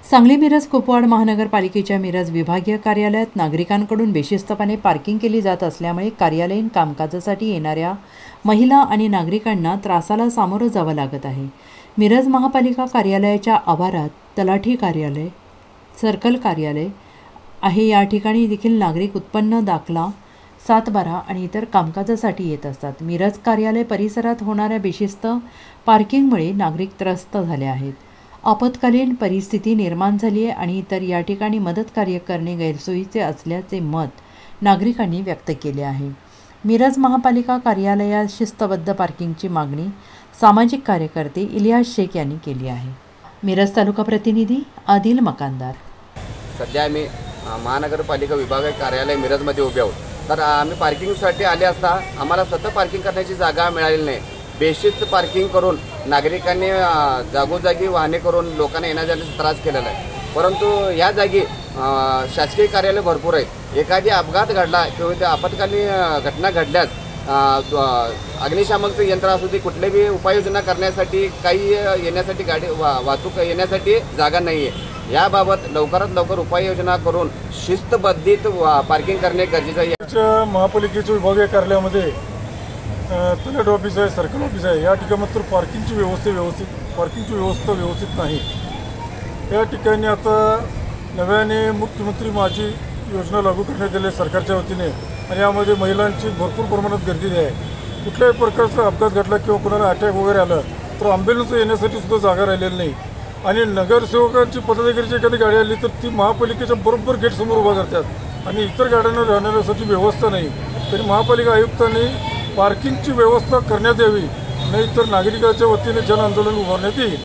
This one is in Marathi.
सांगली मिरज कुपवाड महानगरपालिकेच्या मिरज विभागीय कार्यालयात नागरिकांकडून बेशिस्तपणे पार्किंग केली जात असल्यामुळे कार्यालयीन कामकाजासाठी येणाऱ्या महिला आणि नागरिकांना त्रासाला सामोरं जावं लागत आहे। मिरज महापालिका कार्यालयाच्या आवारात तलाठी कार्यालय, सर्कल कार्यालय आहे। या ठिकाणी देखील नागरिक उत्पन्न दाखला, 7/12 आणि इतर कामकाजासाठी येत असतात। मिरज कार्यालय परिसरात होणाऱ्या बेशिस्त पार्किंगमुळे नागरिक त्रस्त झाले आहेत। आपत्कालीन परिस्थिती निर्माण झाली आहे आणि तर या ठिकाणी मदत कार्य करणे गैरसोयीचे असल्याचे मत नागरिकांनी व्यक्त केले आहे। मिरज महापालिका कार्यालयात शिस्तबद्ध पार्किंगची मागणी सामाजिक कार्यकर्ते इलियास शेख यांनी केली आहे। मिरज तालुका प्रतिनिधी आदिल मकानदार। सध्या आम्ही महानगरपालिका विभाग कार्यालय मिरजमध्ये उभे आहोत। तर आम्ही पार्किंगसाठी आले असता आम्हाला स्वतः पार्किंग करण्याची जागा मिळालेली नाही। बेशिस्त पार्किंग करून नागरिकांनी जागोजागी वाहने करून लोकांना येण्याजाण्याचा त्रास केलेला आहे। परंतु या जागी शासकीय कार्यालय भरपूर आहेत। एखादी अपघात घडला किंवा त्या आपत्कालीन घटना घडल्यास अग्निशामक यंत्र असू दे कुठलेही उपाययोजना करण्यासाठी काही येण्यासाठी गाडी वाहतूक येण्यासाठी जागा नाही आहे। याबाबत लवकरात लवकर उपाययोजना करून शिस्तबद्धित पार्किंग करणे गरजेचं आहे। महापालिकेच्या विभागीय कार्यालयामध्ये तलाठी ऑफिस आहे, सर्कल ऑफिस आहे। या ठिकाणी मात्र पार्किंगची व्यवस्था व्यवस्थित नाही। या ठिकाणी आता नव्याने मुख्यमंत्री माझी योजना लागू करण्यात आली सरकारच्या वतीने आणि यामध्ये महिलांची भरपूर प्रमाणात गर्दी आहे। कुठल्याही प्रकारचा अपघात घडला किंवा कोणाला अटॅक वगैरे आला तर ॲम्ब्युलन्स येण्यासाठी सुद्धा जागा राहिलेली नाही आणि नगरसेवकांची पदाधिकारीची एखादी गाडी आली तर ती महापालिकेच्या बरोबर गेटसमोर उभा करतात आणि इतर गाड्यांना राहण्यासाठी व्यवस्था नाही। तरी महापालिका आयुक्तांनी पार्किंगची व्यवस्था करण्यात यावी, नाहीतर नागरिकांच्या वतीने जन आंदोलन उभारण्यात येईल।